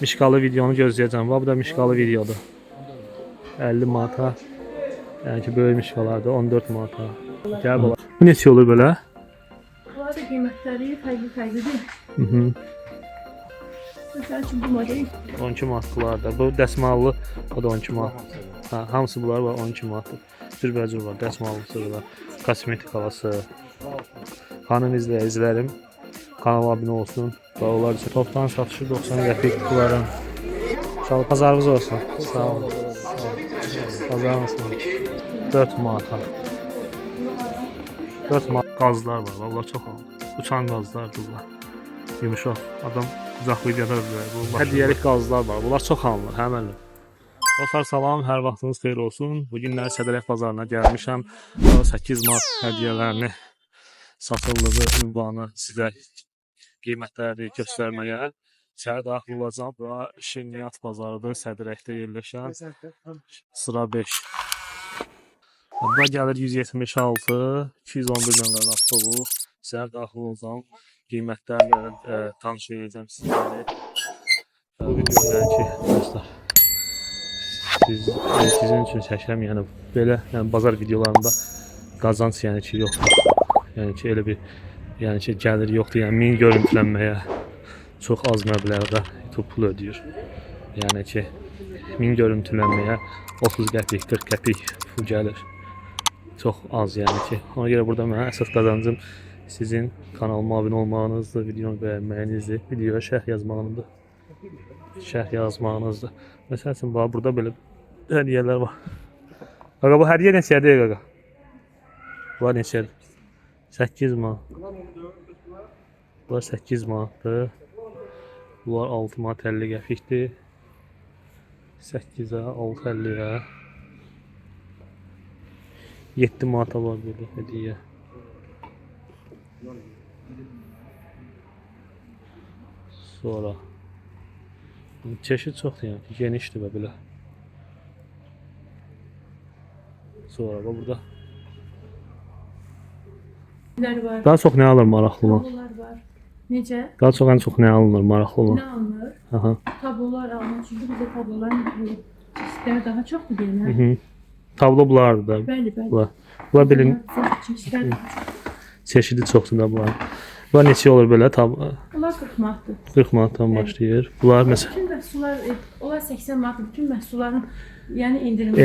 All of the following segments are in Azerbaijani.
Mişqalı videonu gözləyəcəm. Bu da mişqalı videodur. 50 manata. Yəni ki, böyük mişqalardır 14 manata. Gəl bala. Bu neçə olur belə? Bunlar da qiymətləri fərqli-fərqlidir. Məsəl üçün bu model 12 manatlardır. Bu dəsmallı, o da 12 manat. Ha, hamısı bunlar var 12 manatdır. Cürbəcür var, dəsmallısı var, kosmetik havası. Xanım izləyicilərim, kanala abunə olsun. Onlar üçün toptan satışı 90 qəpik bunların. Sağ olun, pazarınız olsun. Sağ olun. Pazarınız olsun. 4 manata. 4 manat qazlar var, vallahi çox alır. Uçan qazlardır bunlar. Yumuşaq, adam qucaqlayacaq bu. Hədiyyəlik qazlar var, bunlar çox alınır, həmən. Dostlar salam, hər vaxtınız xeyir olsun. Bu günlər Sədərək bazarına gəlmişəm. 8 manat hədiyyələrini satıldığı ünvanı sizə qiymətləri göstərməyə. İçəri daxil olacağım. Bura Şirniyyat bazarıdır, Sədərəkdə yerləşən. Sıra 5. Bura gəlir 176, 211 nömrəli avtobus. İçəri daxil olacağım. Qiymətlərlə tanış edəcəm sizləri. Bu videoda ki, dostlar, sizin üçün çəkirəm, yəni belə, yəni bazar videolarında qazanc yəni ki yoxdur. Yəni ki elə bir yəni ki gəlir yoxdur. Yəni min görüntülənməyə çox az məbləğdə YouTube pul ödəyir. Yəni ki 1000 görüntülənməyə 30 qəpik, 40 qəpik pul gəlir. Çox az yəni ki. Ona görə burada mənə əsas qazancım sizin kanalıma abunə olmağınızdır, videonu bəyənməyinizdir, videoya şərh yazmağınızdır. Şərh yazmağınızdır. Məsəl üçün burada belə hədiyyələr var. Qaqa bu hədiyyə neçədir qaqa? Bu neçədir? 8 manat. Bunlar 8 manatdır. Bunlar 6 manat 50 qəpikdir. 8-ə, 6.50-yə. 7 manata var belə hədiyyə. Sonra çeşid çoxdur yəni, genişdir və belə. Sonra burada var. daha çox nə alır maraqlı olan? Tablolar var. Necə? Daha çox ən çox nə alınır maraqlı olan? Nə alınır? Aha. Tablolar alınır. Çünki bizdə tabloların çeşidləri daha çoxdur deyirlər. Tablo bulardır da. Bəli, bəli. Bunlar bilin Çeşidləri çeşidi çoxdur da bunlar. Bunlar neçə olur belə tablo? Bunlar 40 manatdır. 40 manatdan başlayır. Bunlar məsələn Bütün məhsullar, onlar 80 manat. Bütün məhsulların yəni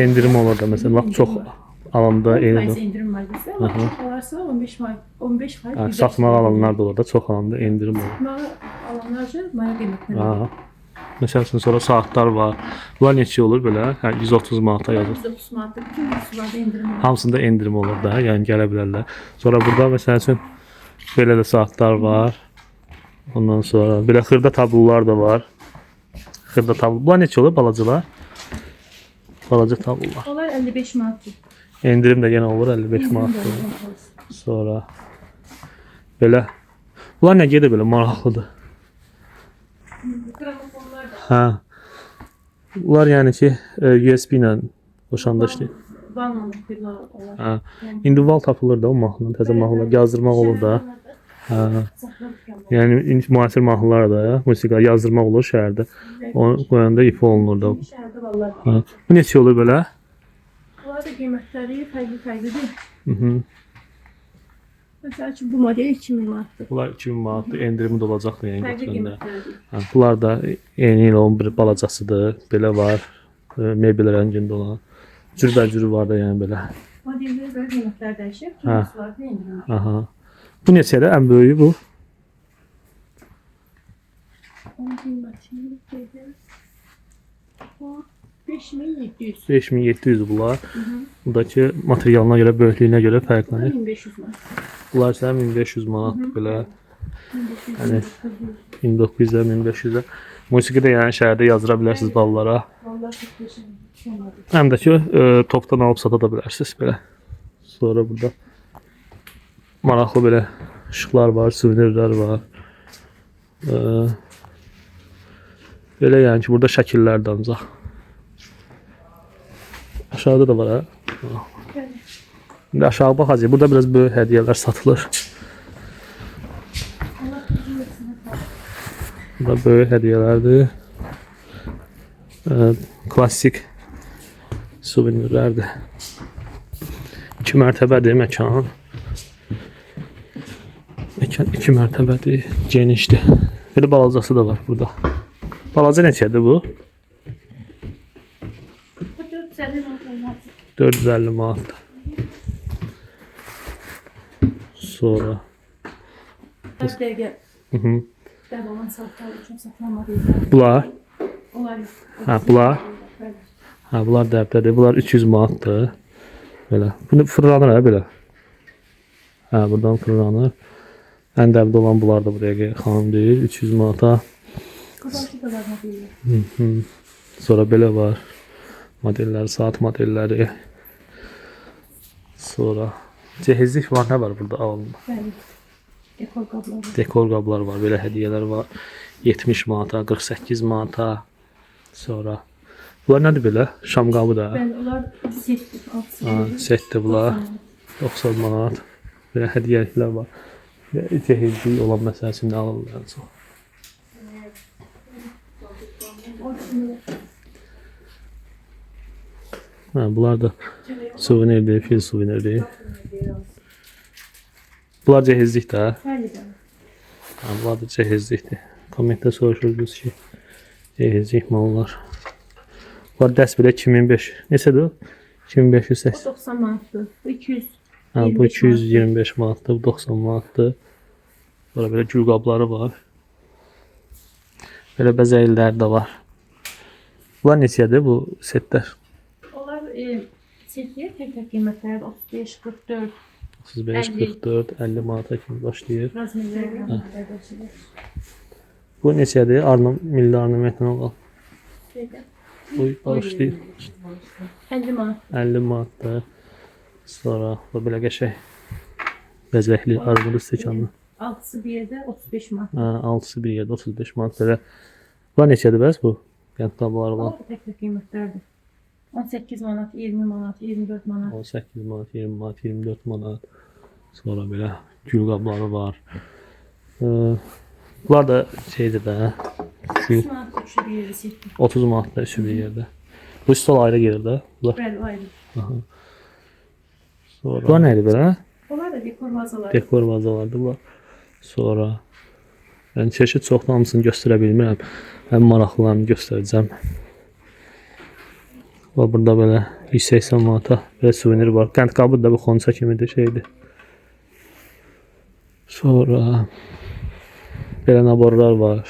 endirim olur da məsələn lap çox alanda 10% endirim var bizdə. Amma çox alarsa 15%. Satmağa alanlar da olur da çox alanda endirim olur. Satmağa alanlar üçün maya qiymətləri. Məsəl üçün sonra saatlar var. Bunlar neçə olur belə? Hə 130 manata yazır. 130 manatdır. Bütün məhsullarda endirim var. Hamısında endirim olur da, yəni gələ bilərlər. Sonra burada məsəl üçün belə də saatlar var. Ondan sonra belə xırda tablolar da var. Xırda tablo. Bunlar neçə olur balacalar? Balaca tablolar. Onlar 55 manatdır. Endirim də yenə olur 55 manatdır. Sonra belə. Bunlar nə gedir belə maraqlıdır. Gramofonlar da. Hə. Bunlar yəni ki USB ilə qoşanda işləyir. Vannalar olar. Hə. İndi val tapılır da o mahnının, təzə mahnılar yazdırmaq olur da. Hə. Yəni indi müasir mahnılar da musiqi yazdırmaq olur şəhərdə. Onu qoyanda ifa olunur da. Şəhərdə vallahi. Hə. Bu neçə olur belə? Bunlar da qiymətləri fərqli-fərqlidir. Məsəl üçün bu model 2000 manatdır. Bunlar 2000 manatdır, endirimi də olacaqdır yəni Fərqli götürəndə. qiymətlərdir. Hə. Bunlar da yeni il onun bir balacasıdır. Belə var. Mebel rəngində olan. Cürbəcürü var da yəni belə. Modellərə görə qiymətlər dəyişir. Hə. Məhsullarda endirim var. Aha. Bu neçədir? Ən böyüyü bu. Onun qiyməti bu 5700. 5700 bunlar. Buradakı materialına görə, böyüklüyünə görə fərqlənir. 1500 manat. Bunlar isə 1500 manat belə. Yəni 1900-dən 1500-ə. Musiqi də yəni şəhərdə yazdıra bilərsiniz ballara. Vallahi çox qəşəng. Həm də ki topdan alıb sata da bilərsiniz belə. Sonra burada maraqlı belə işıqlar var, suvenirlər var. Belə yəni ki burada şəkillər də ancaq. Aşağıda da var ha. İndi aşağı baxacağıq. Burada biraz böyük hədiyyələr satılır. Bu da böyük hədiyələrdir. Klassik suvenirlərdir. 2 mərtəbədir məkan. Məkan 2 mərtəbədir, genişdir. Belə balacası da var burada. Balaca neçədir bu? Bu 450 manat. 450 manat. Sonra. 4 dəqiqə. Dəbalan saatlar üçün saxlamadı. Bunlar? Onlar yox. Ha, bunlar? Ha, bunlar dəbdədir. Bunlar 300 manatdır. Belə. Bunu fırlanır ha belə. Ha, buradan fırlanır. Ən dəbdə olan bunlar da buraya xanım deyil. 300 manata. Qazançı da var modellər. Sonra belə var. Modellər, saat modelləri. Sonra cehizlik var. Nə var burada alınma? Bəli. Dekor qabları var. Dekor qablar var. Belə hədiyyələr var. 70 manata, 48 manata. Sonra bunlar nədir belə? Şam qabı da. Bəli, onlar setdir. Ha, setdir bunlar. 90 manat. Belə hədiyyəliklər var. Cehizlik olan məsələsində alırlar. Ha, bunlar da suvenirdir, fil suvenirdir. Bunlar cehizlik də. Bəli. Ha, bunlar da cehizlikdir. Kommentdə soruşurdunuz ki, cehizlik mallar. Bunlar dəst belə 2005. Neçədir o? 2580. 90 manatdır. Bu 200. Ha, bu 225 manatdır, bu 90 manatdır. Sonra belə gül qabları var. Belə bəzəklər də var. Bunlar neçədir bu setlər? Onlar setdir, tək qiymətləri 35, 44. 35, 44, 50 manata kimi başlayır. Razmerlər. Bu neçədir? Milli ornamentlə olan. Bu başlayır. 50 manat. 50 manatdır. Sonra bu belə qəşəng bəzəkli armudlu stəkanlı. 6'sı bir yerdə 35 manat. Ha, 6'sı bir yerdə 35 manat belə. Bunlar neçədir bəs bu? Qənd qabları var. O tək qiymətlərdir. 18 manat, 20 manat, 24 manat. 18 manat, 20 manat, 24 manat. Sonra belə gül qabları var. Bunlar da şeydir də. 30 manat üçü bir yerdə setdir. 30 manat da üçü bir yerdə. Bu stol ayrı gelir də. Bunlar. Bəli, ayrı. Sonra. Bunlar nədir belə? Onlar da dekor vazalar. Dekor vazalardır bunlar. Sonra yəni çeşid çoxdan hamısını göstərə bilmirəm. Ən maraqlılarını göstərəcəm. Və burada belə 180 manata belə suvenir var. Qənd qabı da bu xonça kimidir, şeydir. Sonra belə naborlar var.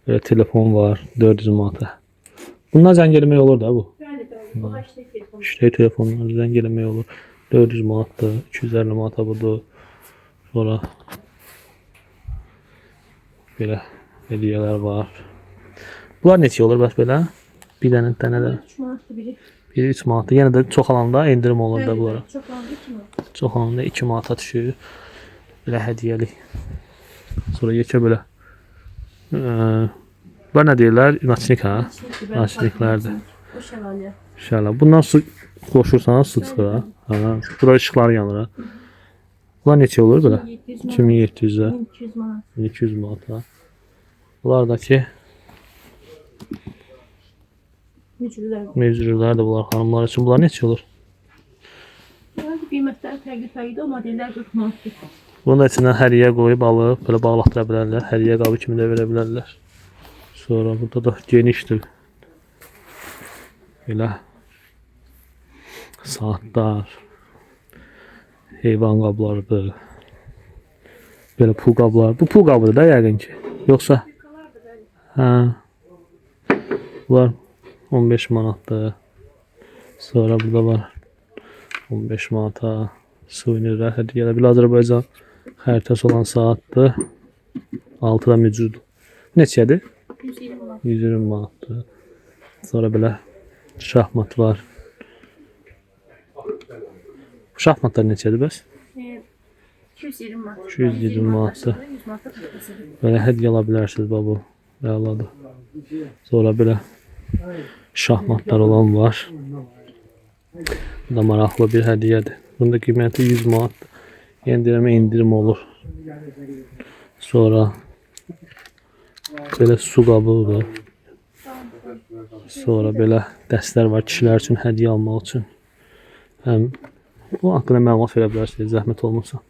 Belə telefon var, 400 manata. Bunlar zəng eləmək olur da bu. Bəli, bəli. Bu hashtag telefon. İşte telefonlar zəng eləmək olur. 400 manatdır, 250 manata budur. Sonra belə hədiyyələr var. Bunlar neçə olur bəs belə? Bir dənə də. 3 manatdır biri. Biri 3 manatdır. Yenə də çox alanda endirim olur da bunlara. Çox alanda 2 manat. Çox alanda 2 manata düşür. Belə hədiyyəlik. Sonra yekə belə. Bunlar nə deyirlər? Naçnik ha? Naçniklərdir. O şəlalə. Şəlalə. Bundan su qoşursan su çıxır ha. Ha. Bura işıqları yanır ha. Bunlar neçə olur belə? 2700-ə. 1200 manat. 1200 manata. Bunlardakı Mücrülər. mevzular da bunlar xanımlar üçün. Bunlar neçə olur? Bunların qiymətləri fərqli-fərqlidir. O modellər 40 manatdır. Bunun da içindən həriyə qoyub alıb belə bağlatdıra bilərlər. Həriyə qabı kimi də verə bilərlər. Sonra burada da genişdir. Belə saatlar, heyvan qablarıdır. Belə pul qablar. Bu pul qabıdır da yəqin ki. Yoxsa? Hə. Bunlar 15 manatdır. Sonra burada var 15 manata suvenirlər, hədiyyələr. Bir Azərbaycan xəritəsi olan saatdır. 6-da mücrüdür. Neçədir? 120 manat. 120 manatdır. Sonra belə şahmat var. Şahmatlar neçədir bəs? 220 manat. 220 manatdır. 100 manat tutmasıdır. Belə hədiyyə ala bilərsiniz babu. Əladır. Sonra belə şahmatlar olan var. Bu da maraqlı bir hədiyyədir. Bunun da qiyməti 100 manat. Endirmə indirim olur. Sonra Belə su qabıdır. Sonra belə dəstlər var kişilər üçün hədiyyə almaq üçün. Həm bu haqqında məlumat verə bilərsiniz, zəhmət olmasa.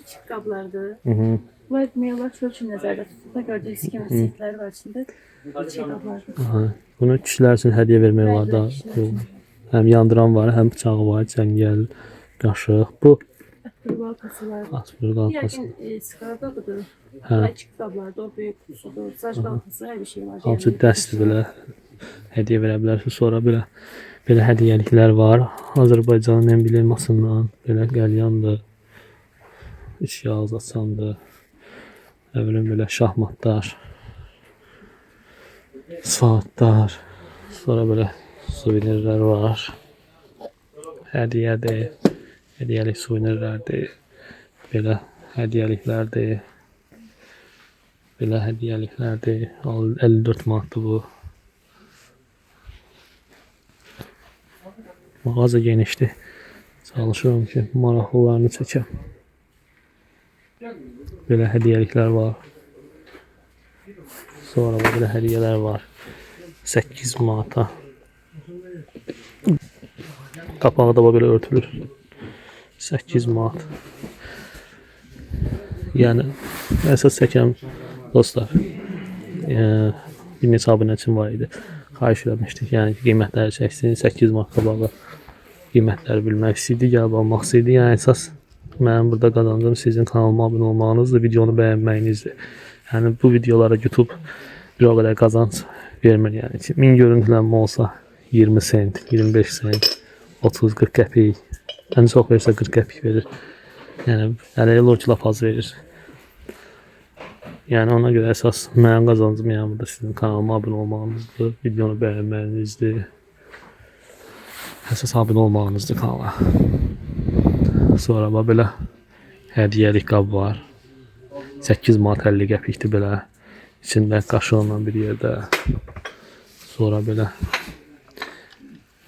İçki qablardır. Mhm. Bunlar meyvələr çöl üçün nəzərdə tutulur. Gördüyünüz kimi setləri var içində. İçki qablardır. Aha. Bunu kişilər üçün hədiyyə vermək var da. Həm yandıran var, həm bıçağı var, cəngəl, qaşıq. Bu Qırbaltası var. asfır qalxası. Yəqin skardadır. Hə. İçki qablardır, o böyük kutusudur. Saç qalxası, hər bir şey var. Hamısı dəstdir belə hədiyyə verə bilərsiniz. Sonra belə hədiyyəliklər var. Azərbaycanın emblemasından belə qəlyandır. İç yağız açandır. Nə bilim belə şahmatlar. Saatlar. Sonra belə suvenirlər var. Hədiyyədir. Hədiyyəlik suvenirlərdir. Belə hədiyyəliklərdir. Belə hədiyyəliklərdir. 54 manatdır bu. Mağaza genişdir. Çalışıram ki, maraqlılarını çəkəm. Belə hədiyyəliklər var. Sonra belə hədiyyələr var. 8 manata. Qapağı da belə örtülür. 8 manat. Yəni əsas çəkəm dostlar. Bir neçə abunəçim var idi. Xahiş eləmişdik. Yəni qiymətləri çəksin. 8 manat qabağı qiymətləri bilmək istəyirdi, gəlib almaq istəyirdi. Yəni əsas mənim burada qazancım sizin kanalıma abunə olmağınızdır, videonu bəyənməyinizdir. Yəni bu videolara YouTube bir o qədər qazanc vermir. Yəni ki, 1000 görüntülənmə olsa 20 sent, 25 sent, 30-40 qəpik. Ən çox versə 40 qəpik verir. Yəni elə olur ki, lap az verir. Yəni ona görə əsas mənim qazancım yəni burada sizin kanalıma abunə olmağınızdır, videonu bəyənməyinizdir. Əsas abunə olmağınızdır kanala. Sonra belə hədiyyəlik qab var. 8 manat 50 qəpikdir belə. İçində qaşıqla bir yerdə. Sonra belə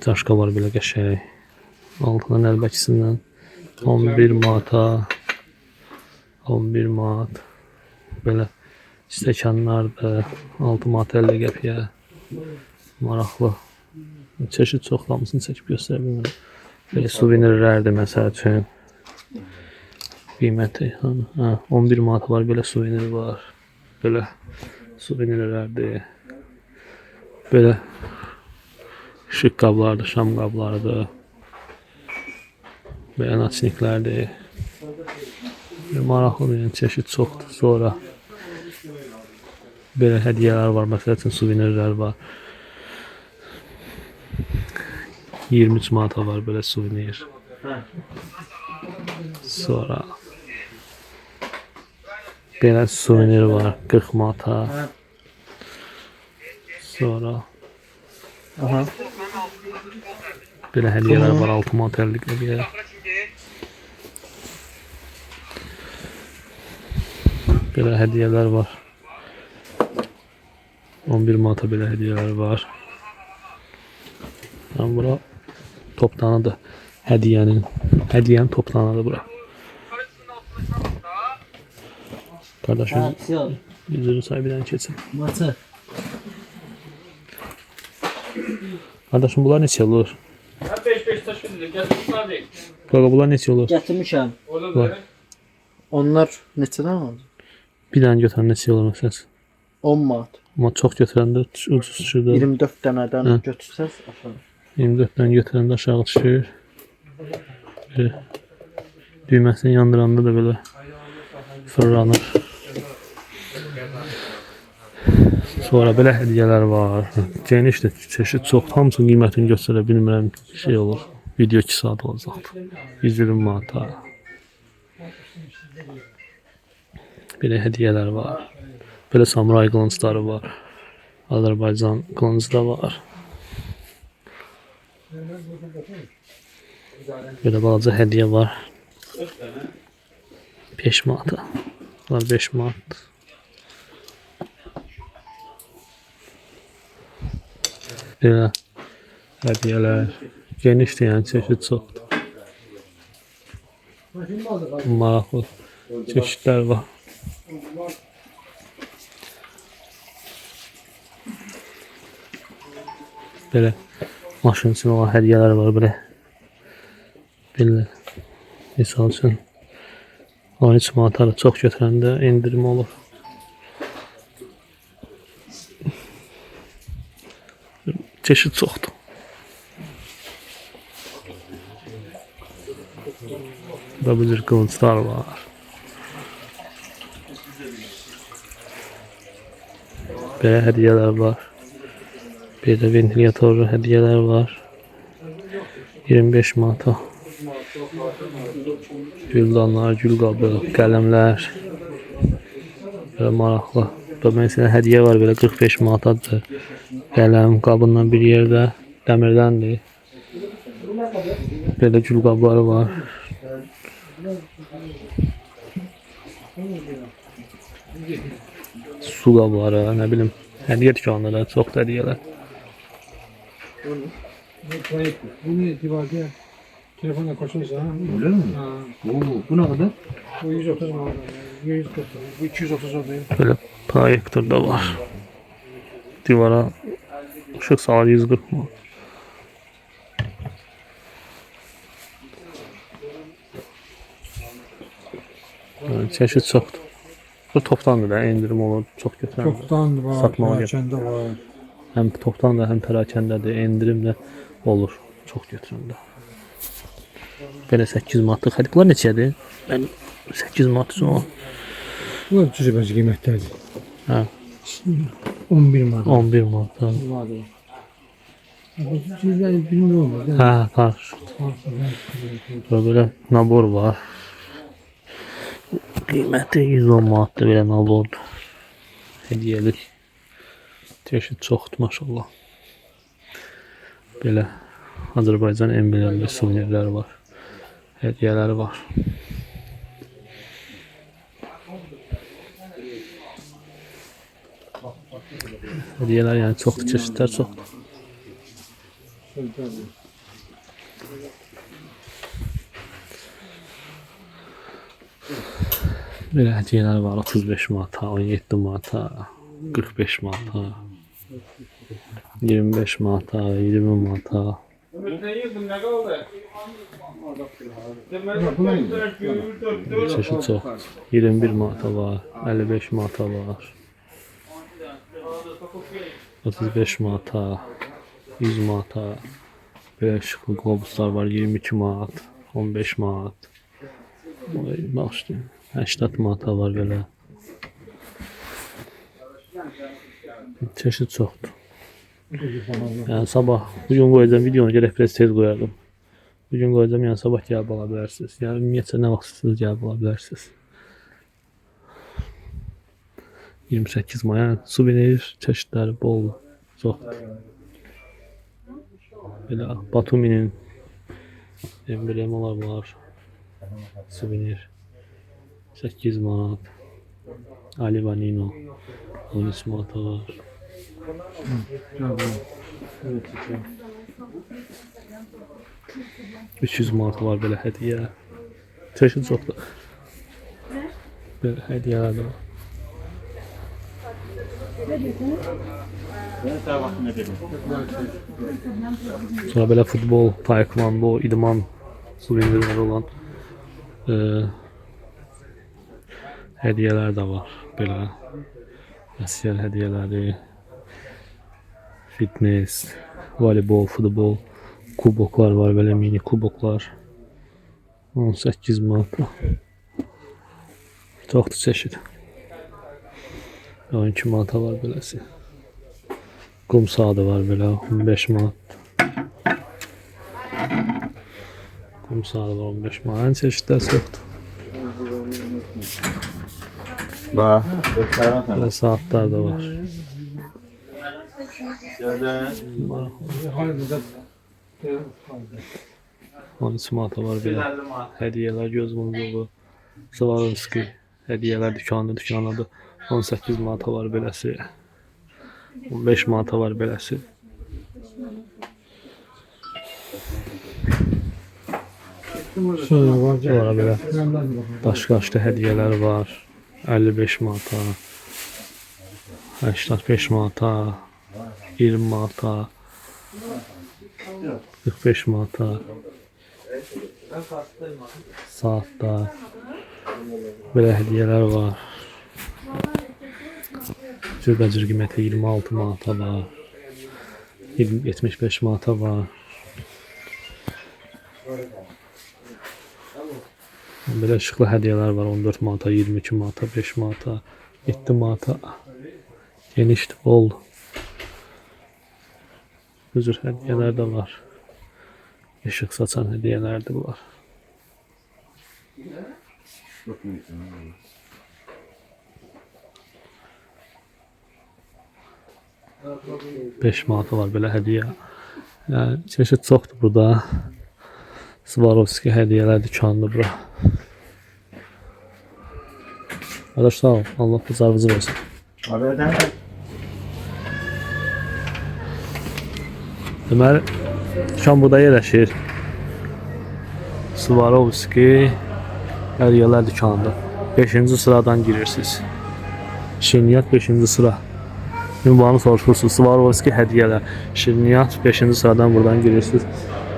çaşka var belə qəşəng. Altından əlbəkisindən 11 manata 11 manat. Belə stəkanlardır. 6 manat 50 qəpiyə. Maraqlı. Çeşid çox, hamısını çəkib göstərə bilmirəm. Belə suvenirlərdir məsəl üçün. Qiyməti 11 manat var, belə suvenir var. Belə suvenirlərdir. Belə şık qablardır, şam qablarıdır. Belə naçniklərdir. Maraqlıdır, yəni çeşid çoxdur. Sonra belə hədiyyələr var, məsəl üçün suvenirlər var. 23 manata var belə suvenir. Sonra belə suvenir var 40 manata. Sonra belə hədiyyələr var 6 manat 50 qəpiyə. Belə hədiyyələr var. 11 manata belə hədiyyələr var. Yəni bura toplanıdır. Hədiyyənin toplanıdır bura. Kardeşim, yüzünü sahibinden keçsin. Kardeşim, bunlar neçə olur? 5-5 taş verir. Gətirmişlər deyil. Qaqa, bunlar neçə olur? Gətirmişəm. Olur. Onlar neçədən aldı? Bir dənə götürən neçə olur məsələn? 10 manat. Amma çox götürəndə ucuz düşür də. 24 dənədən Hə. götürsəz aşağı. 24 dənə götürəndə aşağı düşür. Düyməsini yandıranda da belə fırlanır. Sonra belə hədiyyələr var. Genişdir, çeşid çox. Hamısının qiymətini göstərə bilmirəm. Şey olur. Video 2 saat olacaqdır. 120 manata. Belə hədiyyələr var. Belə samuray qılıncları var. Azərbaycan qılıncı da var. Belə balaca hədiyyə var. 5 manata. Bunlar 5 manat. Belə hədiyyələr. Genişdir, yəni çeşid çoxdur. Maraqlı çeşidlər var. Belə maşın üçün olan hədiyyələr var belə. Belə misal üçün 13 manata çox götürəndə endirim olur. Çeşit çoxdur. Burada bir qılınclar var. Belə hədiyyələr var. Bir də ventilatorlu hədiyyələr var. 25 manata. Güldanlar, gül qabı, qələmlər. Belə maraqlı. Burada məsələn hədiyyə var belə 45 manatadır. Qələm qabından bir yerdə dəmirdəndir. Belə gül qabları var. Su qabları, nə bilim, hədiyyə dükanları, çox hədiyyələr. Bunu itibarda telefonla koşarsa Öyle mi? Bu ne kadar? bu 130 manat. 140. Bu 230 olayım. Böyle proyektör da var. Divara ışık sağı 140 mı? Yani çeşit çoxdur. Bu toptandır da indirim olur, çox götürən. Toptan var, Satmağa perakende var. Həm toptan da, həm pərakəndədir, endirim də olur, çox götürəndə. Belə 8 manatlıq hədiq. Bunlar neçədir? Mən 8 manat üçün o. Bu cüzbəsi qiymətdədir. Hə, 11 manat. 11 manat. Ha. Var. Bu cüzbəsi bilmiyorum. Hə, qarşı. Böyle nabor var. Qiyməti 110 manatdır belə nabor. Hədiyyəlik. Çeşit çoxdur maşallah. Belə Azərbaycan emblemli suvenirlər var. Hədiyyələri var. Hədiyyələr yəni çoxdur, çeşidlər çoxdur. Belə hədiyyələr var 35 manata, 17 manata, 45 manata, 25 manata, 20 manata. Ümit ne yedin ne kaldı? Çeşit çox. 21 manata var, 55 manata var, 35 manata, 100 manata. Belə şıklı qlobuslar var, 22 manat, 15 manat. Bağışlayın. 80 manata var belə. Çeşit çoxdur. Yəni sabah, bugün qoyacağım videonu gələk biraz tez qoyardım. Bugün qoyacağım, yəni sabah gəlib ala bilərsiniz. Yəni ümumiyyətlə nə vaxt istəyirsiniz gəlib ala bilərsiniz. 28 may, yəni suvenir çeşidləri bol, çoxdur. Belə Batuminin emblemalar var. Suvenir 8 manat. Ali Vanino 13 manata var. 300 manata var belə hədiyyə. Çeşid çoxdur. Belə hədiyyələr də var. Sonra belə futbol, taekwondo, idman suvenirləri olan hədiyyələr də var. Belə əsgər hədiyyələri, fitness, voleybol, futbol, kuboklar var, belə mini kuboklar. 18 manat. Çoxdur çeşid. 12 manata var beləsi. Qum saatı var belə 15 manat. Qum saatı var 15 manat. Ən çeşidlər çoxdur. Belə saatlar da var. 13 manata var belə hədiyyələr, göz muncuğu, Swarovski hədiyyələr dükanıdır. 18 manata var beləsi. 15 manata var beləsi. Sonra var. Sonra belə daşqaşlı hədiyyələr var. 55 manata, 85 manata, 20 manata, 45 manata. Saatlar. Belə hədiyyələr var. Cürbəcür qiyməti 26 manata var. 75 manata var. Belə işıqlı hədiyyələr var. 14 manata, 22 manata, 5 manata, 7 manata. Genişdir, bol. Bu cür hədiyyələr də var. İşıq saçan hədiyyələrdir bunlar. 5 manata var belə hədiyyə. Yəni çeşid çoxdur burada. Swarovski hədiyyələr dükanıdır bura. Qardaş sağ ol. Allah bazarınızı versin. Deməli, dükan burada yerləşir. Swarovski hədiyyələr dükanında. 5-ci sıradan girirsiniz. Şirniyyat 5-ci sıra. Ünvanı soruşursunuz. Swarovski hədiyyələr. Şirniyyat 5-ci sıradan buradan girirsiniz.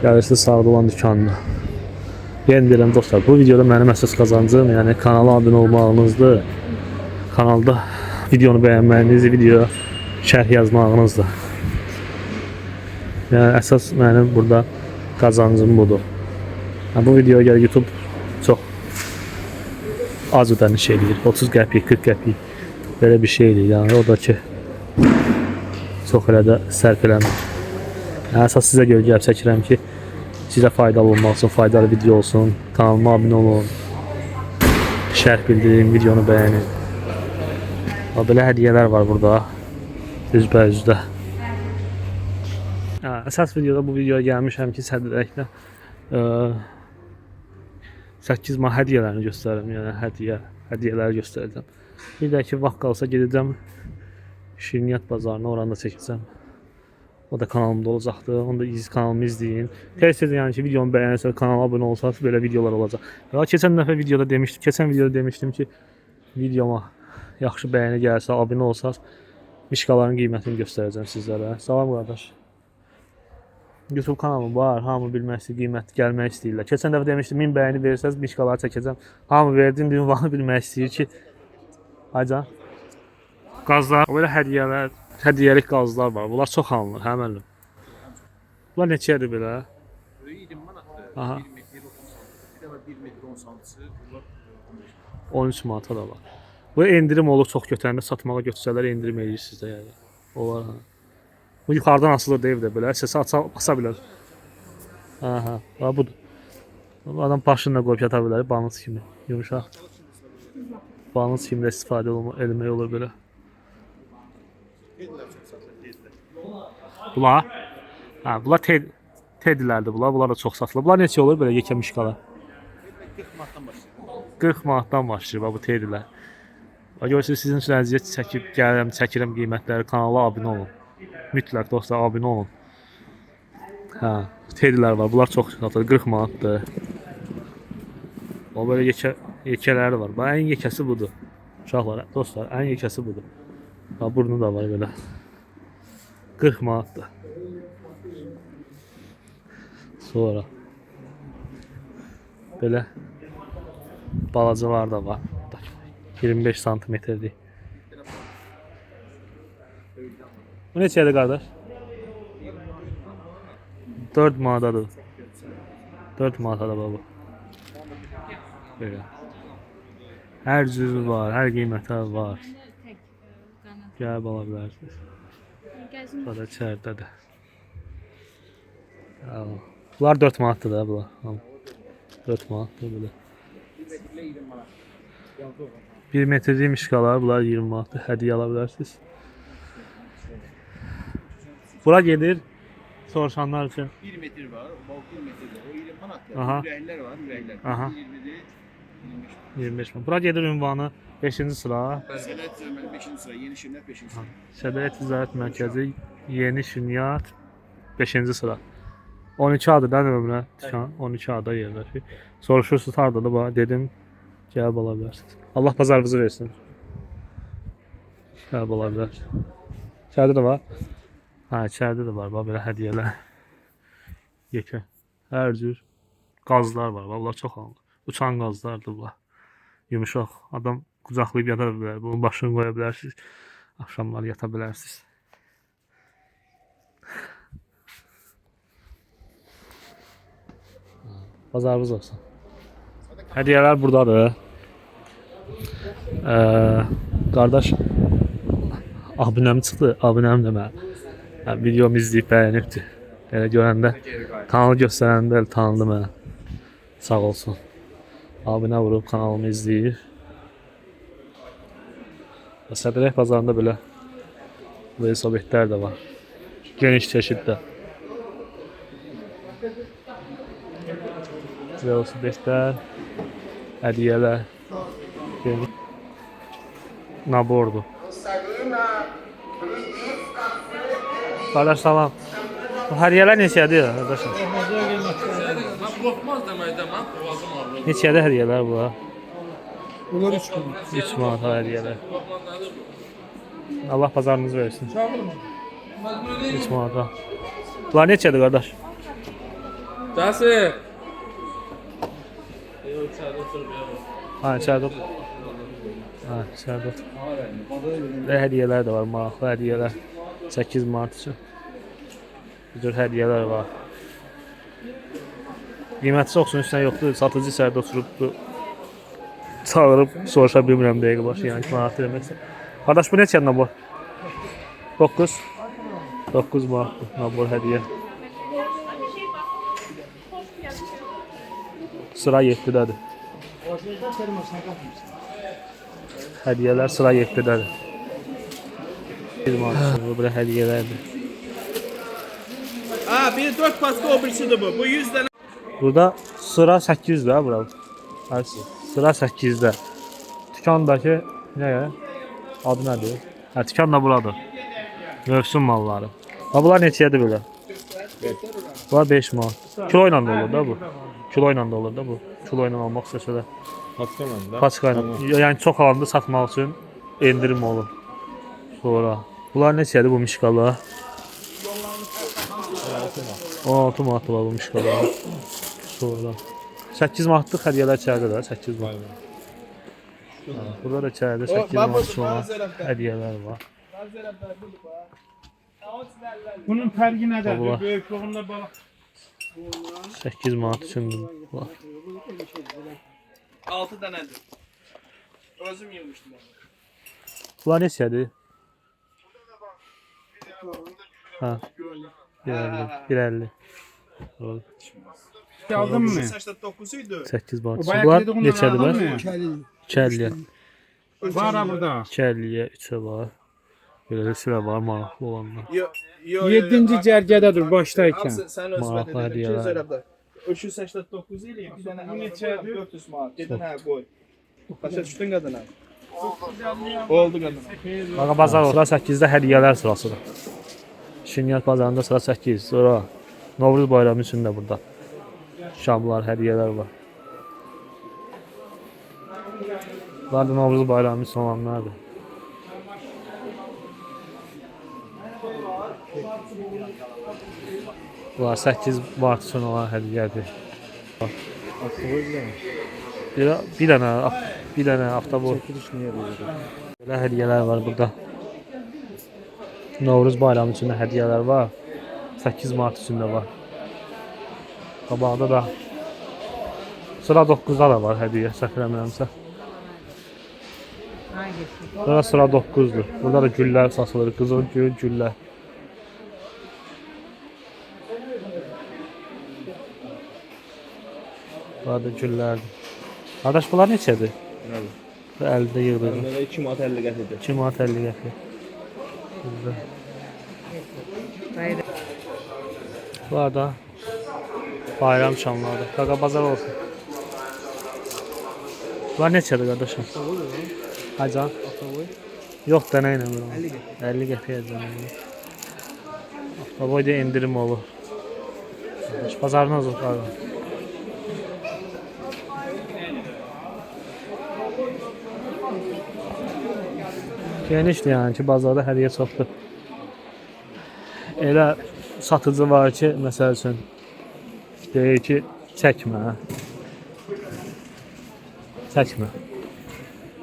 Gəlirsiniz sağda olan dükanına. Yenə deyirəm dostlar, bu videoda mənim əsas qazancım, yəni kanala abunə olmağınızdır. Kanalda videonu bəyənməyiniz, video şərh yazmağınızdır. Yəni əsas mənim burada qazancım budur. Yəni, bu videoya gəl YouTube çox az ödəniş eləyir. 30 qəpik, 40 qəpik belə bir şey eləyir. Yəni o da ki çox elə də sərf eləmir. Yəni, əsas sizə görə gəlib çəkirəm ki, sizə faydalı olmaq üçün, faydalı video olsun. Kanalıma abunə olun. Şərh bildirin, videonu bəyənin. Belə hədiyyələr var burada. Üzbə-üzdə. Əsas videoda bu videoya gəlmişəm ki, sədrəklə 8 mah hədiyyələrini göstərirəm. Yəni hədiyyələri göstərəcəm. Bir də ki, vaxt qalsa gedəcəm Şirniyyat bazarına, oranda çəkəcəm. O da kanalımda olacaqdır. Onu da kanalımı izləyin. Tez-tez yəni ki, videomu bəyənirsəniz, kanala abunə olsanız belə videolar olacaq. Keçən dəfə videoda demişdim, demişdim ki, videoma yaxşı bəyəni gəlsə, abunə olsanız, mişqaların qiymətini göstərəcəm sizlərə. Salam qardaş. YouTube kanalım var, hamı bilmək istəyir, qiymət gəlmək istəyirlər. Keçən dəfə demişdim, 1000 bəyəni verirsəniz, mişqaları çəkəcəm. Hamı verdim, bir ünvanı bilmək istəyir ki, aycan. Qazlar, belə hədiyyəlik qazlar var. Bunlar çox alınır, hə müəllim? Bunlar neçədir belə? 20 manatdır. Aha. 1 metr 30 sm. Bir də 1 metr 10 sm. Bunlar 13 manata da var. Bu endirim olur, çox götürəndə satmağa götürsələr endirim edirsiniz də yəni. Olar ha. Bu yuxarıdan asılır da evdə belə. Səsi asa bilər. Aha, budur. Adam başını da qoyub yata bilər, banız kimi. Yumuşaq. Banız kimi də istifadə eləmək olur belə. Bunlar? Hə, bunlar tedilərdir bunlar. Bunlar da çox satılır. Bunlar neçə olur belə yekə mişqalar? 40 manatdan başlayır. 40 manatdan başlayır bu tedilər. Görürsünüz, sizin üçün əziyyət çəkib gəlirəm, çəkirəm qiymətləri. Kanala abunə olun. Mütləq dostlar abunə olun. Hə, tedilər var. Bunlar çox satılır. 40 manatdır. O belə yekələri var. Bax ən yekəsi budur. Uşaqlar, dostlar, ən yekəsi budur. Ha, burnu da var belə. 40 manatdır. Sonra belə balacalar da var. 25 santimetrdir. Bu neçədir qardaş? 4 manatadır. 4 manatadır bu. Belə. Hər cürü var, hər qiymətə var. Gəlib ala bilərsiniz. Burada içəridədir. Bunlar 4 manatdır da bunlar. 4 manatdır belə. 1 metrlik mişqalar, bunlar 20 manatdır. Hədiyyə ala bilərsiniz. Bura gedir soruşanlar üçün. 1 metr var, o 1 metrdir. O 20 manatdır. Aha. Ürəklər var, ürəklər. Aha. 20'dir, 25. 25 manat. Bura gedir ünvanı 5-ci sıra. Sədət Zəməli 5-ci sıra, Yeni Şirniyyat 5-ci sıra. Sədət Ticarət Mərkəzi, Yeni Şirniyyat 5-ci sıra. 12 adı da nömrə dükan, 12 ada yerləşir. Soruşursunuz hardadır bax, dedim gəlib ala bilərsiniz. Allah bazarınızı versin. Gəlib ala bilərsiniz. İçəridə də var. Ha, içeride de var bax belə hədiyyələr. Yekə. Hər cür qazlar var. Vallahi çox alınır. Uçan qazlardır bunlar. Yumuşaq. Adam qucaqlayıb yata bilər. Bunun başını qoya bilərsiniz. Axşamlar yata bilərsiniz. Bazarınız olsun. Hədiyyələr buradadır. Qardaş abunəm çıxdı. Abunəm də mən. Videomu izləyib bəyənibdir. Elə görəndə, kanalı göstərəndə elə tanıdı mənə. Sağ olsun. Abunə vurub kanalımı izləyir. Sədrək bazarında belə velosipedlər də var. Geniş çeşiddə. Velosipedlər, hədiyyələr, nabordur. Qardaş salam. Bu hədiyyələr neçədir qardaşım? Qorxmaz deməkdə mən boğazım ağrır. Neçədir hədiyyələr bu? Bunlar 3 manat. 3 manat hədiyyələr. Allah pazarınız versin. 3 manata. Bunlar neçədir qardaş? Dəsir. Yox, içəridə otur bir yana. Ha, içəridə otur. Ha, içəridə otur. Və hədiyyələr də var, maraqlı hədiyyələr. 8 manat üçün. Bu cür hədiyyələr var. Qiyməti olsun, üstünə yoxdur. Satıcı içəridə oturub çağırıb soruşa bilmirəm dəqiqə başı. Yəni manat deməksə. Qardaş bu neçə nabor? 9. 9 manat nabor hədiyyə. Sıra 7-dədir. Hədiyyələr sıra 7-dədir. Bir manat belə hədiyyələrdir. Ha, bir 4 paska o birisidir bu. Bu 100 dənə. Burada sıra 800'də ha bura. Sıra 8'də. Tükandakı ne? Adı nədir? Ha, tükan da buradır. Mövsüm malları. Ha, bunlar neçədir belə? Bunlar 5 manat. Kilo ilə də olur da bu. Kilo ilə də olur da bu. Kilo ilə almaq istəsə də. Paçka ilə. Yəni çox alanda satmaq üçün endirim olur. Sonra. Bunlar neçədir bu mişqalar? 16 manat var bu mişqalar. Sonra. 8 manatlıq hədiyyələr içəridə də. 8 manat. Burada da içəridə 8 manat olan hədiyyələr var. Bunun fərqi nədir? Baba. Böyüklüyündə bax. 8 manat üçündür. 6 dənədir. Özüm yemişdim. Bunlar neçədir? Ha. 1.50. Doğru. Aldın mı? 89 idi. 8 manat. O bayaq Bunlar dediğinden neçədir aldın bəs? mı? 2.50. Var ha burada. 2.50-yə 3'ə var. Belə də sıra var maraqlı olanlar. 7-ci cərgədədir başdaykən. Sən öz Maraqlı vədədə hədiyyələr. 389 ilə bir dənə bu neçədir? 400 manat. Gedin hə qoy. Başa düşdün qadına? Oldu qadına. Baxa bazar sıra 8-də hədiyyələr sırasıdır. Şinyat bazarında sıra 8. Sonra Novruz bayramı üçün də burada. Şamlar, hədiyyələr var. Bunlar da Novruz bayramı üçün olanlardır. Bunlar 8 mart üçün olan hədiyyədir. Bir dənə avtobus. Belə hədiyyələr var burada. Novruz bayramı üçün də hədiyyələr var. 8 mart üçün də var. Qabağda da sıra 9'da da var hədiyyə, səhv eləmirəmsə. Burada sıra 9'dur. Burada da güllər satılır. Qızıl gül, güllər. Burada güllərdir. Qardaş bunlar neçədir? 50'də yığdırır. 2 manat 50 qəpidir. 2 manat 50 qəpik. Burada. Bunlar da bayram şamlardır. Qaqa bazar olsun. Bunlar neçədir qardaşım? Hacan? Yox, dənə ilə vururum. 50 qəpiyə dənə. Boyda indirim olur. Bazarınız olsun. Genişdir yəni ki, bazarda hədiyyə çoxdur. elə satıcı var ki, məsəl üçün deyir ki, çəkmə. Çəkmə.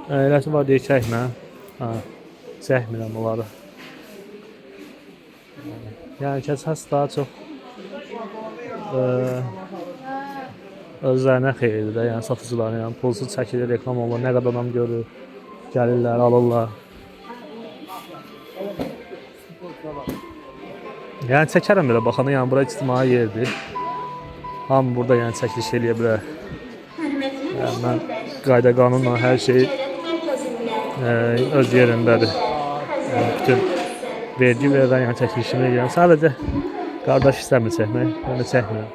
Eləsi var deyir çəkmə. Ha, çəkmirəm onları. Yəni ki, əsas daha çox özlərinə xeyirdir də, yəni satıcıların, yəni pulsuz çəkilir, reklam olur, nə qədər adam görür, gəlirlər, alırlar. Yəni çəkərəm belə baxanda, yəni bura ictimai yerdir. Hamı burada yəni çəkiliş eləyə bilər. Yəni mən qayda qanunla hər şey öz yerindədir. Yəni bütün vergi verən yəni çəkilişimi edirəm. Sadəcə qardaş istəmir çəkmək, mən də çəkmirəm.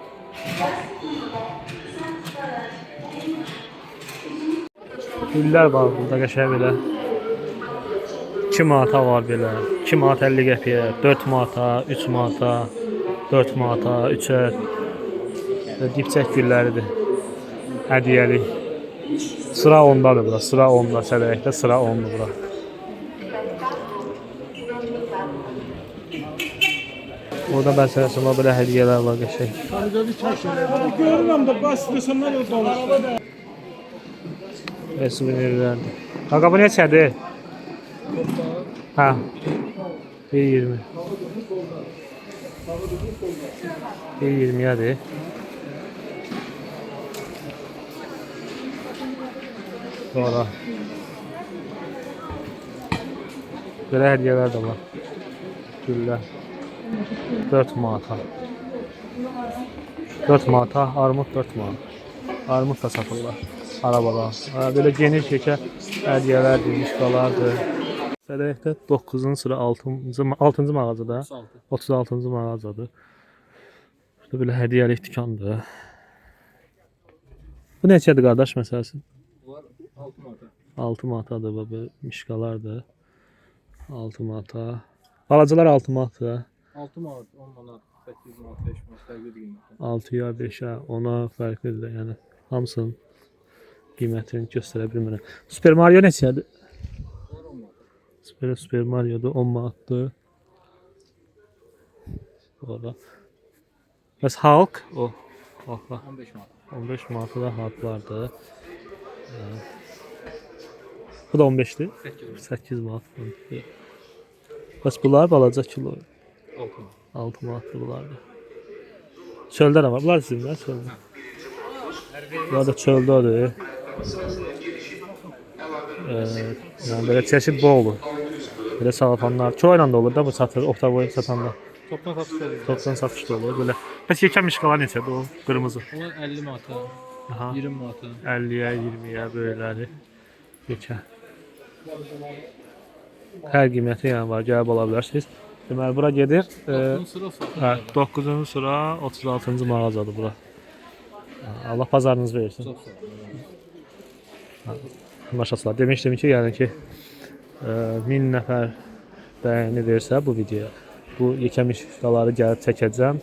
Güllər var burada qəşəng belə. 2 manata var belə. 2 manat 50 qəpiyə, 4 manata, 3 manata, 4 manata, 3-ə. Dipçək gülləridir. Hədiyyəlik. Sıra 10-dadır bura. Sıra 10-da sədəyəkdə sıra 10-dur bura. Orada məsələsin var belə hədiyyələr var qəşəng. Görürəm də bastırsanlar o dolaşır. Ve suvenirlerdi. Kanka bu neçədir? Ha. 1.20. 1.20'yadır. Sonra. Böyle hediyeler de var. Güller. 4 manata. 4 manata, armut 4 manat. Armut da satırlar. Arabalar. Böyle geniş yekə hədiyələrdir, mişqalardır. Sədəyəkdə 9-cu sıra 6-cı mağazada, 36-cı mağazadır. Burada belə hədiyyəlik dükandır. Bu neçədir qardaş məsələsin? Bunlar 6 manata. 6 manatadır bu böyle mişqalardır. 6 manata. Balacalar 6 manatdır. 6 manat, 10 manat, 8 manat, 5 manat fərqli qiymətlər. 6-ya 5-ə, 10-a fərqlidir yəni. Hamısının qiymətini göstərə bilmirəm. Super Mario neçədir? Super Mario'da 10 manatdır. Orada. Bəs Hulk o. Hulk'la 15 manat. 15 manatı da Hulk vardı. Bu da 15'dir. 8 manat. Bəs bunlar balaca kilo. 6 manatdır bunlardır. Çöldə də var. Bunlar sizinlə çöldə. Bunlar da çöldədir. Yəni belə çeşid bol olur. Belə salafanlar. Çoyla da olur da bu satır. Oktavoy satanda. Toptan satış olur. Toptan satış da olur belə. Bəs yekə mişqalar neçədir o? Qırmızı. Onlar 50 manata, Aha. 20 manata. 50'ye 20'ye böylələri. Yekə. Hər qiyməti yəni var. Gəlib ala bilərsiniz. Deməli bura gedir. 9-cu sıra satış. Hə, 9-cu sıra 36-cı mağazadır bura. Allah pazarınız versin. Çox sağ olun. Maşallah. Demişdim ki, yəni ki 1000 nəfər bəyəni versə bu videoya, bu yekə mişqaları gəlib çəkəcəm.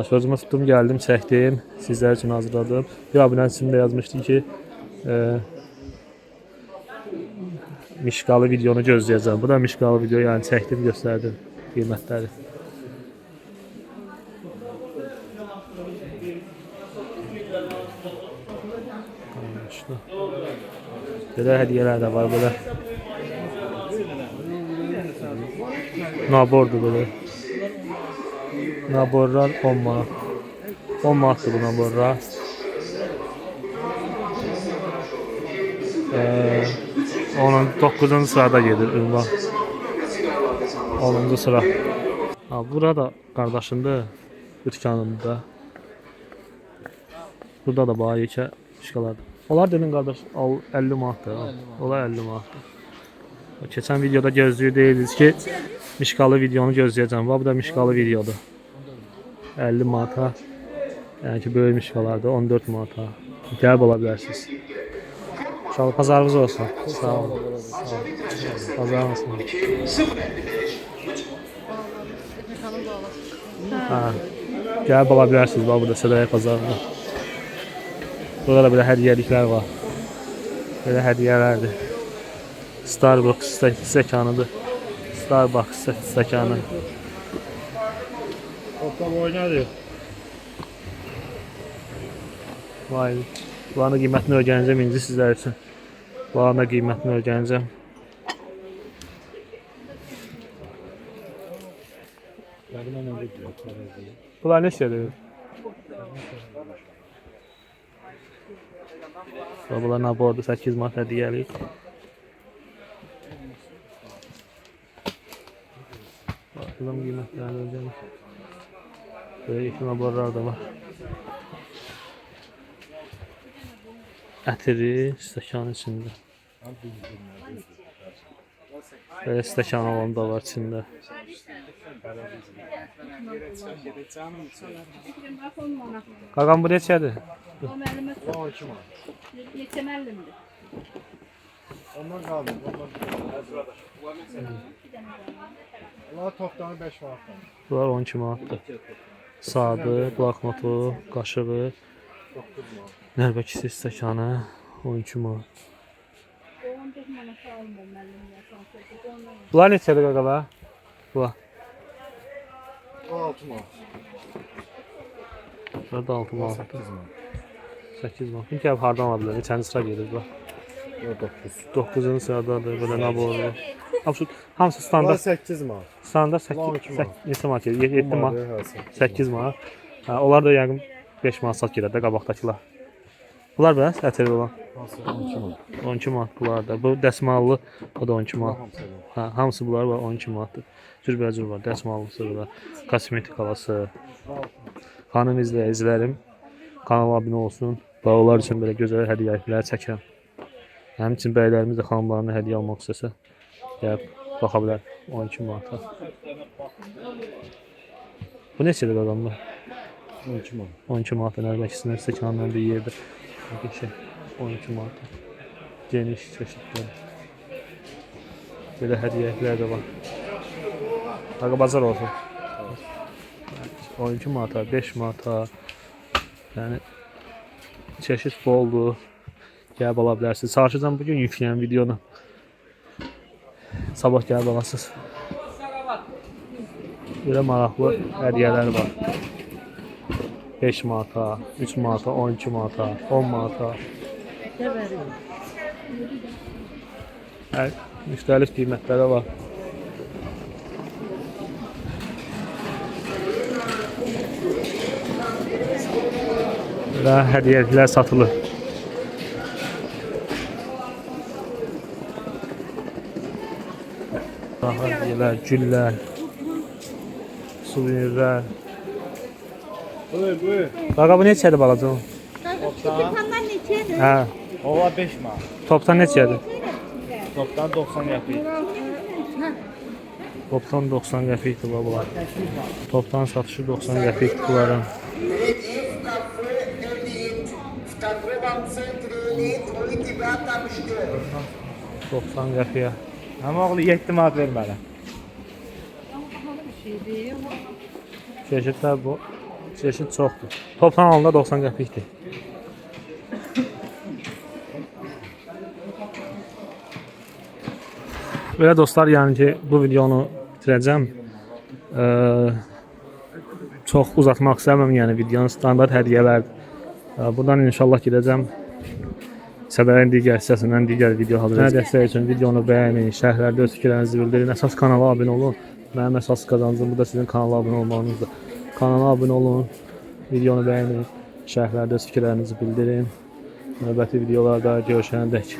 Sözümü tutdum, gəldim, çəkdim, sizlər üçün hazırladım. Bir abunənin içində yazmışdı ki, mişqalı videonu gözləyəcəm. Bu da mişqalı video, yəni çəkdim, göstərdim qiymətləri. Belə hədiyyələr də var, belə. Nabordur belə. Naborlar 10 manat. 10 manatdır bu naborlar. Onun 9-cu sırada gedir ünvan. 10-cu sıra. Ha, burada qardaşımdır dükkanında. Burada da bayağı yekə mişqalardır. Onlar dedin qardaş 50 manatdır. Onlar 50 manatdır. Keçən videoda gözləyirdiniz ki, mişqalı videonu gözləyəcəm. Bu da mişqalı videodur. 50 manata. Yəni ki, böyük mişqalardır. 14 manata. Gəlib ola bilərsiniz. İnşallah pazarınız olsun. Sağ olun. Pazarınız olsun. Gəlib ola bilərsiniz. Bax, burada Sədəyə pazarında. Burada da belə hədiyyəliklər var. Belə hədiyyələrdir. Starbucks stəkanıdır. Starbucks stəkanı. Toplam oynadı. Vay. Bunların qiymətini öyrənəcəm indi sizlər üçün. Bunların da qiymətini öyrənəcəm. Bunlar ne şeydir? Bunlar nabordu 8 manat hədiyyəlik. Bakalım qiymətlərini öyrənəcəm. Böyle iki naborlar da var. Ətiri stəkanın içində. Böyle stəkan olan da var içində. Qaqam bu neçədir? Ondan kaldı. Allah toptanı 5 manattan. Bunlar 12 manatdır. Sadı, bloknotu, qaşığı, 9 manat. nərbəkisi stəkanı 12 manat. Bunlar neçədir qaqalar? Bunlar. 16 manat. Bunlar da 6 manatdır. 8 manat. Çünki hardan ala bilər? Neçənci sıra gedir bu? 9. 9-cu sıradadır. Belə naborlu. Hamısı Bunlar standart. 8 manat. Standart 8 Bunlar 12 manat. neçə manat gedir? 7 manat. 8 manat. Ha, onlar da yəqin 5 manat sat gedir də qabaqdakılar. Bunlar bəs ətəri olan 12 manat. 12 manat bunlar da. Bu dəsmallı o da 12 manat. Ha, hamısı bunlar var 12 manatdır. Cürbəcür var. Dəsmallısı var. Kosmetikalası. Xanım izləyicilərim kanala abunə olsun. Bağlar üçün belə gözəl hədiyyələr çəkirəm. Həmçinin bəylərimiz də xanımlarına hədiyyə almaq istəsə gəlib baxa bilər 12 manata. Bu neçədir qaqamlar? 12 manat. 12 manata nərbəkisinin stəkanından bir yerdə. Şey, 12 manata. Geniş çeşidlər. Belə hədiyyələr də var. Haqa bazar olsun. 12 manata, 5 manata. Yəni çeşid boldur. Gəlib ala bilərsiniz. Çalışacağım bugün yükləyən videonu. Sabah gəlib alasınız. Belə maraqlı hədiyyələr var. 5 manata, 3 manata, 12 manata, 10 manata. Hər müxtəlif qiymətləri var. Belə hədiyyələr satılır. Hədiyyələr, güllər, suvenirlər. Buyur. Qaqa bu neçədir balacığım? Toptan neçədir? Hə, Ova 5 manat. toptan neçədir? Toptan 90 qəpik. Toptan 90 qəpikdir bunlar. Toptan satışı 90 qəpikdir bunların. В торговом центре «Элит» мы тебя там ждем. 90 qəpiyə. Amma oğlu 7 manat ver mənə. Çeşidlər bu. Çeşid çoxdur. Toptan alında 90 qəpikdir. Belə dostlar, yəni ki, bu videonu bitirəcəm. Çox uzatmaq istəmirəm, yəni videonun standart hədiyyələrdir. Buradan inşallah gedəcəm. Səbərin digər hissəsindən digər video hazırlayacağım. Mənə dəstək üçün videonu bəyənin, şərhlərdə öz fikirlərinizi bildirin. Əsas kanala abunə olun. Mənim əsas qazancım bu da sizin kanala abunə olmağınızdır. Kanala abunə olun, videonu bəyənin, şərhlərdə öz fikirlərinizi bildirin. Növbəti videolarda görüşənədək.